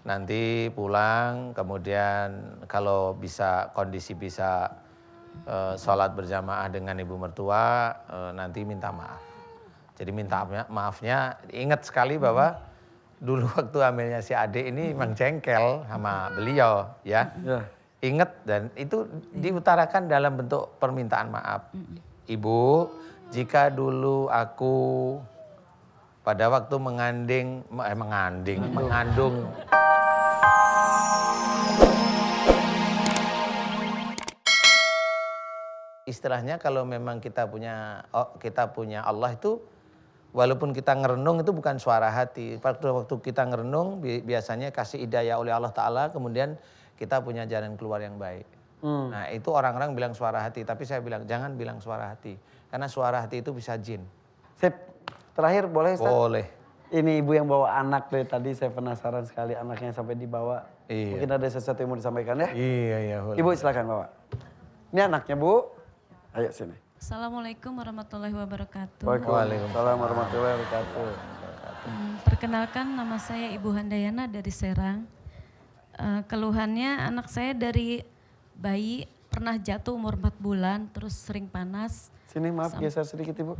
nanti pulang, kemudian kalau bisa kondisi bisa sholat berjamaah dengan ibu mertua, nanti minta maaf. Jadi minta maafnya, ingat sekali bahwa dulu waktu hamilnya si adik ini memang jengkel sama beliau ya. Ingat dan itu diutarakan dalam bentuk permintaan maaf. Ibu, jika dulu aku pada waktu mengandung istilahnya kalau memang kita punya Allah itu walaupun kita ngerenung itu bukan suara hati. Waktu kita ngerenung biasanya kasih hidayah oleh Allah Ta'ala kemudian kita punya jalan keluar yang baik. Nah itu orang-orang bilang suara hati tapi saya bilang jangan bilang suara hati. Karena suara hati itu bisa jin. Sip, terakhir boleh Ustaz? Boleh. Ini ibu yang bawa anak dari tadi saya penasaran sekali anaknya sampai dibawa. Iya. Mungkin ada sesuatu yang mau disampaikan ya? Iya. Ibu silakan bawa. Ini anaknya Bu. Ayo sini. Assalamualaikum warahmatullahi wabarakatuh. Waalaikumsalam warahmatullahi wabarakatuh. Perkenalkan nama saya Ibu Handayana dari Serang. Keluhannya anak saya dari bayi pernah jatuh umur 4 bulan terus sering panas. Sini maaf geser sedikit Ibu.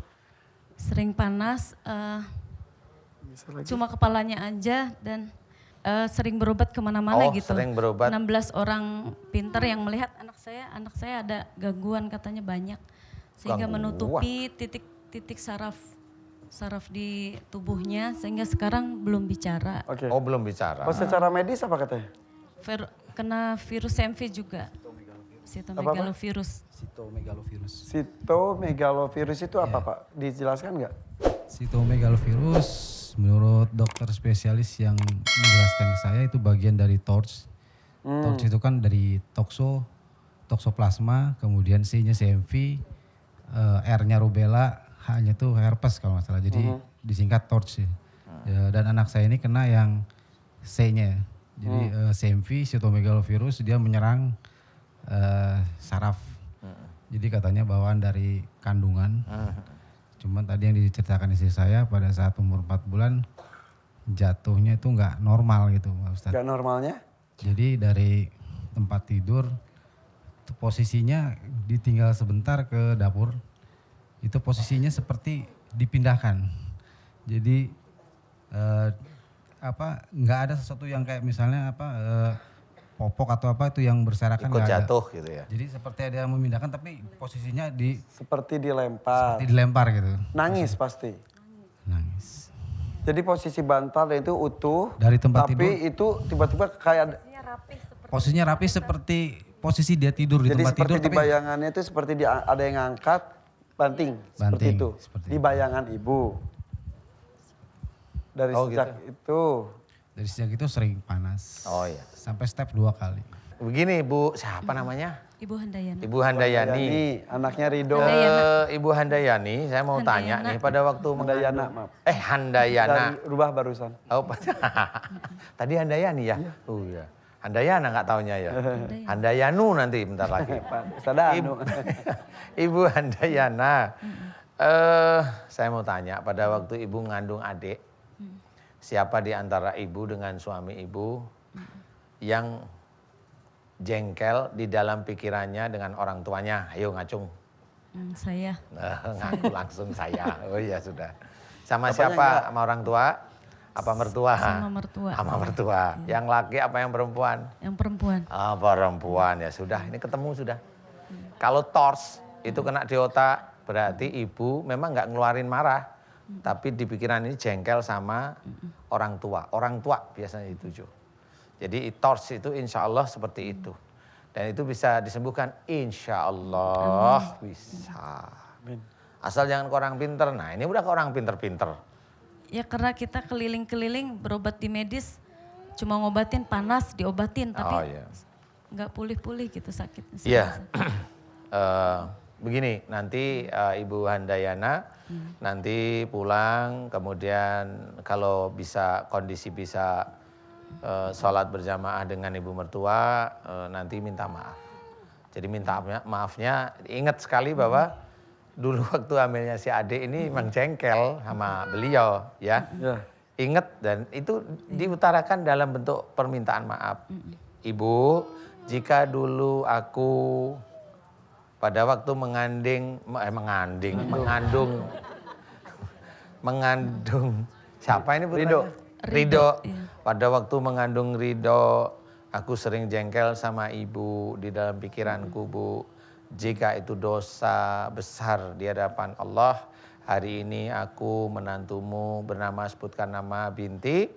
Sering panas, cuma kepalanya aja dan sering berobat kemana-mana gitu. Sering berobat. 16 orang pintar yang melihat anak saya ada gangguan katanya banyak. Sehingga menutupi titik saraf di tubuhnya sehingga sekarang belum bicara. Oke. Oh belum bicara. Oh secara medis apa katanya? Kena virus MV juga. Sitomegalovirus. Sitomegalovirus itu apa Pak? Dijelaskan nggak? Sitomegalovirus menurut dokter spesialis yang menjelaskan ke saya itu bagian dari TORCH. TORCH itu kan dari toksoplasma, kemudian C-nya CMV, R-nya rubella, H-nya tuh herpes kalau nggak salah. Jadi disingkat TORCH. Ya, dan anak saya ini kena yang C-nya. Jadi CMV, sitomegalovirus, dia menyerang saraf. Jadi katanya bawaan dari kandungan. Cuman tadi yang diceritakan istri saya pada saat umur 4 bulan jatuhnya itu nggak normal gitu Pak Ustadz. Nggak normalnya? Jadi dari tempat tidur itu posisinya ditinggal sebentar ke dapur. Itu posisinya seperti dipindahkan. Jadi nggak ada sesuatu yang kayak misalnya popok atau apa itu yang berserakan ikut jatuh gitu ya. Jadi seperti ada yang memindahkan tapi posisinya seperti dilempar. Seperti dilempar gitu. Nangis pasti. Nangis. Jadi posisi bantal itu utuh. Dari tempat tapi tidur. Tapi itu tiba-tiba kayak posisinya rapi seperti posisi dia tidur di tempat tidur. Jadi seperti di bayangannya itu seperti ada yang ngangkat banting. Seperti itu. Di bayangan ibu. Dari sejak itu. Dari sejak itu sering panas. Oh iya. Sampai step 2 kali. Begini Bu, siapa namanya? Ibu Handayani. Ibu Handayani. Anaknya Ridho. Ibu Handayani, saya mau tanya nih pada waktu Handayana, maaf. Handayana. Dari rubah barusan. Oh, tadi Handayani ya? Iya. Oh iya. Handayana nggak taunya ya? Handayanu nanti bentar lagi. Ibu Handayana, saya mau tanya pada waktu ibu ngandung adik, siapa di antara ibu dengan suami ibu yang jengkel di dalam pikirannya dengan orang tuanya? Ayo ngacung. Saya. Ngaku langsung saya. Oh iya sudah. Sama siapa? Sama orang tua? Apa mertua? Sama mertua. Sama mertua. Yang laki apa yang perempuan? Yang perempuan. Ah, perempuan ya sudah. Ini ketemu sudah. Kalau tors itu kena di otak berarti ibu memang nggak ngeluarin marah. Tapi di pikiran ini jengkel sama orang tua. Orang tua biasanya dituju. Jadi tors itu insya Allah seperti itu. Dan itu bisa disembuhkan insya Allah. Bisa. Asal jangan ke orang pinter. Nah ini udah ke orang pinter-pinter. Ya karena kita keliling-keliling berobat di medis. Cuma ngobatin panas diobatin. Tapi nggak pulih-pulih gitu sakitnya. Iya. Begini nanti Ibu Handayana nanti pulang kemudian kalau bisa kondisi bisa sholat berjamaah dengan ibu mertua nanti minta maaf. Jadi minta maafnya ingat sekali bahwa dulu waktu hamilnya si adik ini memang jengkel sama beliau ya. Ingat dan itu diutarakan dalam bentuk permintaan maaf. Ibu, jika dulu aku pada waktu mengandung siapa ini putranya? Ridho. Pada waktu mengandung Ridho, aku sering jengkel sama ibu di dalam pikiranku, Bu. Jika itu dosa besar di hadapan Allah, hari ini aku menantumu bernama, sebutkan nama binti.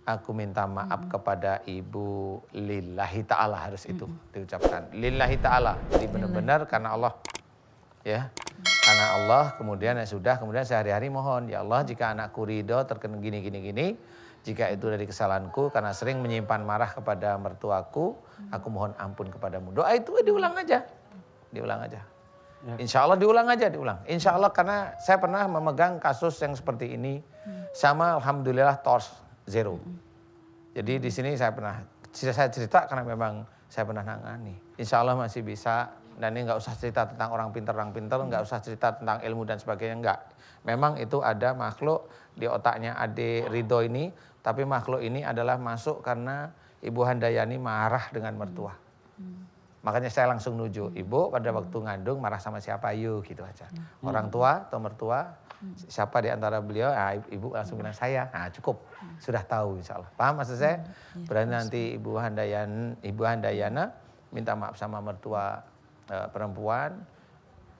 Aku minta maaf kepada ibu lillahi ta'ala, harus itu diucapkan. Lillahi ta'ala, jadi benar-benar karena Allah. Ya, karena Allah, kemudian ya sudah, kemudian sehari-hari mohon, ya Allah jika anakku Ridho terkena gini, jika itu dari kesalahanku karena sering menyimpan marah kepada mertuaku, aku mohon ampun kepadamu. Doa itu diulang aja. Insya Allah diulang. Insya Allah, karena saya pernah memegang kasus yang seperti ini sama alhamdulillah TORS 0. Jadi di sini saya cerita karena memang saya pernah nangani. Insya Allah masih bisa. Dan ini nggak usah cerita tentang orang pintar, nggak usah cerita tentang ilmu dan sebagainya, nggak. Memang itu ada makhluk di otaknya Ade Ridho ini, tapi makhluk ini adalah masuk karena Ibu Handayani marah dengan mertua. Makanya saya langsung nuju, ibu pada waktu ngandung marah sama siapa, yuk gitu aja. Orang tua atau mertua, siapa di antara beliau, nah, ibu langsung bilang saya, nah cukup, sudah tahu insya Allah. Paham maksud saya? Berarti nanti Ibu Handayana minta maaf sama mertua perempuan,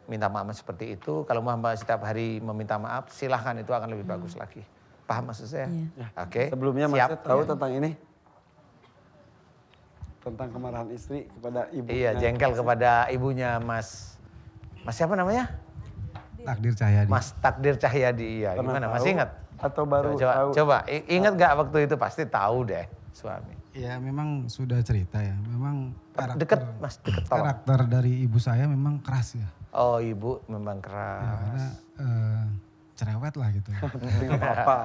minta maaf seperti itu. Kalau Muhammad setiap hari meminta maaf, silahkan, itu akan lebih bagus lagi. Paham maksud saya? Oke. Sebelumnya Mas tahu tentang ini? Tentang kemarahan istri kepada ibunya. Iya, jengkel kepada ibunya Mas siapa namanya? Takdir Cahyadi. Mas Takdir Cahyadi, iya. Gimana, masih ingat? Atau baru coba ingat gak waktu itu? Pasti tahu deh suami. Ya memang sudah cerita ya, memang deket tolong. Karakter dari ibu saya memang keras ya. Oh, ibu memang keras. Ya, karena cerewet lah gitu. Tidak apa-apa.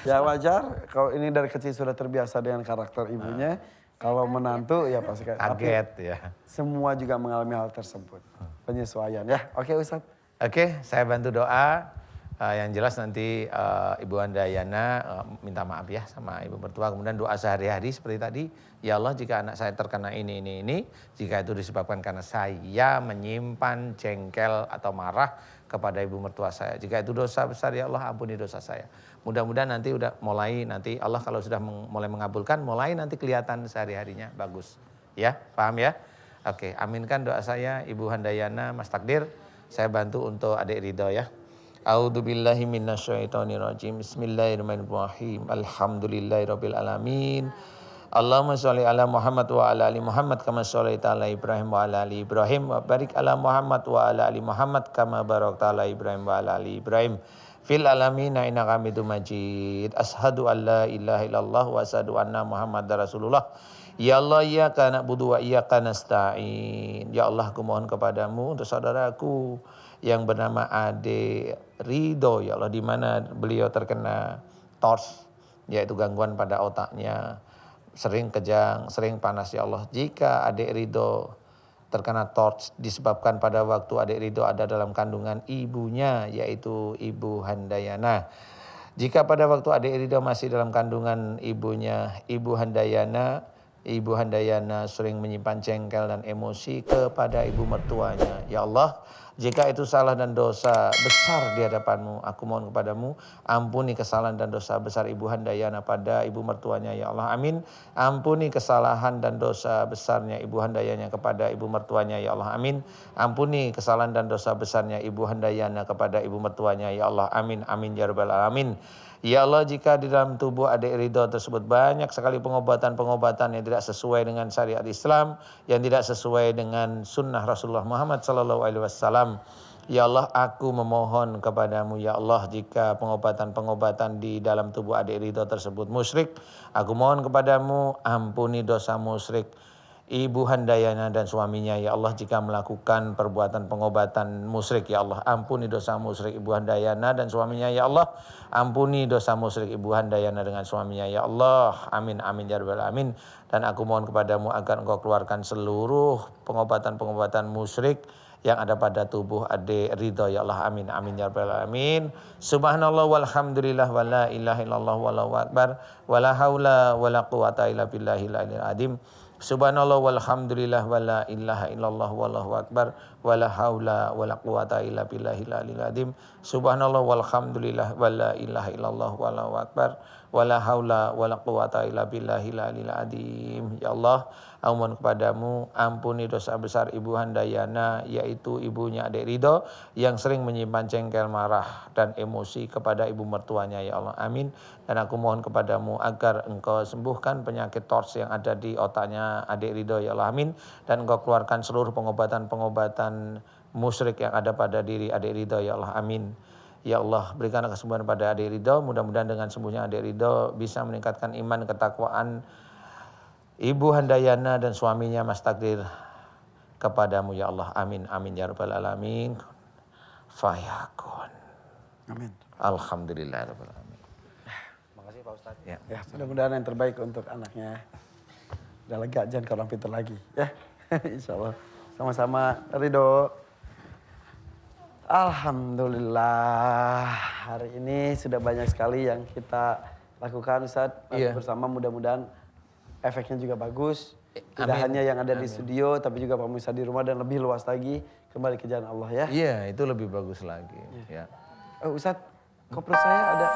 Ya wajar, kalau ini dari kecil sudah terbiasa dengan karakter ibunya. Kalau menantu ya pasti kaget ya. Semua juga mengalami hal tersebut. Penyesuaian ya. Oke Ustadz. Oke, saya bantu doa. Yang jelas nanti Ibu Handayana minta maaf ya sama ibu mertua. Kemudian doa sehari-hari seperti tadi. Ya Allah, jika anak saya terkena ini. Jika itu disebabkan karena saya menyimpan jengkel atau marah kepada ibu mertua saya. Jika itu dosa besar, ya Allah ampuni dosa saya. Mudah-mudahan nanti udah mulai, nanti Allah kalau sudah mulai mengabulkan, mulai nanti kelihatan sehari-harinya bagus. Ya, paham ya? Oke, aminkan doa saya Ibu Handayana, Mas Takdir. Saya bantu untuk adik Ridho ya. A'udzubillahi minasyaitonirrajim. Bismillahirrahmanirrahim. Alhamdulillahirabbil alamin. Allahumma sholli ala Muhammad wa ala ali Muhammad kama shallaita ala Ibrahim wa ala ali Ibrahim wa barik ala Muhammad wa ala ali Muhammad kama barakta ala Ibrahim wa ala ali Ibrahim fil alamin innaka Hamidum Majid. Asyhadu an la ilaha illallah wa asyhadu anna Muhammadar Rasulullah. Ya Allah, iyyaka na'budu wa iyyaka nasta'in. Ya Allah, aku mohon kepadamu untuk saudaraku yang bernama Ade Ridho, ya Allah, di mana beliau terkena TORS, yaitu gangguan pada otaknya, sering kejang, sering panas, ya Allah. Jika adik Ridho terkena TORS disebabkan pada waktu adik Ridho ada dalam kandungan ibunya, yaitu Ibu Handayana. Jika pada waktu adik Ridho masih dalam kandungan ibunya, Ibu Handayana sering menyimpan jengkel dan emosi kepada ibu mertuanya. Ya Allah, jika itu salah dan dosa besar di hadapanmu, aku mohon kepadamu, ampuni kesalahan dan dosa besar Ibu Handayana pada ibu mertuanya, ya Allah, amin. Ampuni kesalahan dan dosa besarnya Ibu Handayana kepada ibu mertuanya, ya Allah, amin. Ampuni kesalahan dan dosa besarnya Ibu Handayana kepada ibu mertuanya, ya Allah, amin, amin, ya rabbal alamin. Ya Allah, jika di dalam tubuh adik Ridho tersebut banyak sekali pengobatan-pengobatan yang tidak sesuai dengan syariat Islam, yang tidak sesuai dengan sunnah Rasulullah Muhammad SAW. Ya Allah, aku memohon kepadamu, ya Allah, jika pengobatan-pengobatan di dalam tubuh adik Ridho tersebut musyrik, aku mohon kepadamu, ampuni dosa musyrik Ibu Handayana dan suaminya, ya Allah, jika melakukan perbuatan pengobatan musyrik, ya Allah, ampuni dosa musyrik Ibu Handayana dan suaminya, ya Allah, ampuni dosa musyrik Ibu Handayana dengan suaminya, ya Allah, amin, amin, ya rabbal alamin. Dan aku mohon kepadamu agar engkau keluarkan seluruh pengobatan-pengobatan musyrik yang ada pada tubuh adik Ridho ya Allah, amin amin ya rabbal alamin. Subhanallah walhamdulillah wala ilaha illallah wallahu akbar wala haula wala quwata illa billahil aliyil azim. Subhanallah walhamdulillah wala ilaha illallah wallahu akbar wala haula wala quwata illa billahil aliyil azim. Subhanallah walhamdulillah wala ilaha illallah wallahu akbar wala haula wala quwata illa billahil aliyil azim. Ya Allah, aku mohon kepadamu ampuni dosa besar Ibu Handayana, yaitu ibunya adik Ridho yang sering menyimpan jengkel, marah dan emosi kepada ibu mertuanya ya Allah, amin. Dan aku mohon kepadamu agar engkau sembuhkan penyakit tors yang ada di otaknya adik Ridho ya Allah, amin. Dan engkau keluarkan seluruh pengobatan-pengobatan musyrik yang ada pada diri adik Ridho ya Allah, amin. Ya Allah, berikan kesembuhan pada adik Ridho, mudah-mudahan dengan sembuhnya adik Ridho bisa meningkatkan iman ketakwaan Ibu Handayana dan suaminya Mas Takdir kepadamu ya Allah, amin amin ya rabbal alamin. Fayakun. Amin. Alhamdulillah rabbal alamin. Makasih Pak Ustadz. Ya. Ya, mudah-mudahan yang terbaik untuk anaknya. Udah lega, jangan ke orang pintar lagi. Ya, insya Allah. Sama-sama Ridho. Alhamdulillah, hari ini sudah banyak sekali yang kita lakukan Ustadz. Iya. Bersama mudah-mudahan efeknya juga bagus. Tidak Amin. hanya yang ada di studio, tapi juga pemirsa di rumah dan lebih luas lagi. Kembali ke jalan Allah ya. Iya, itu lebih bagus lagi. Ya. Ustadz, koper saya ada.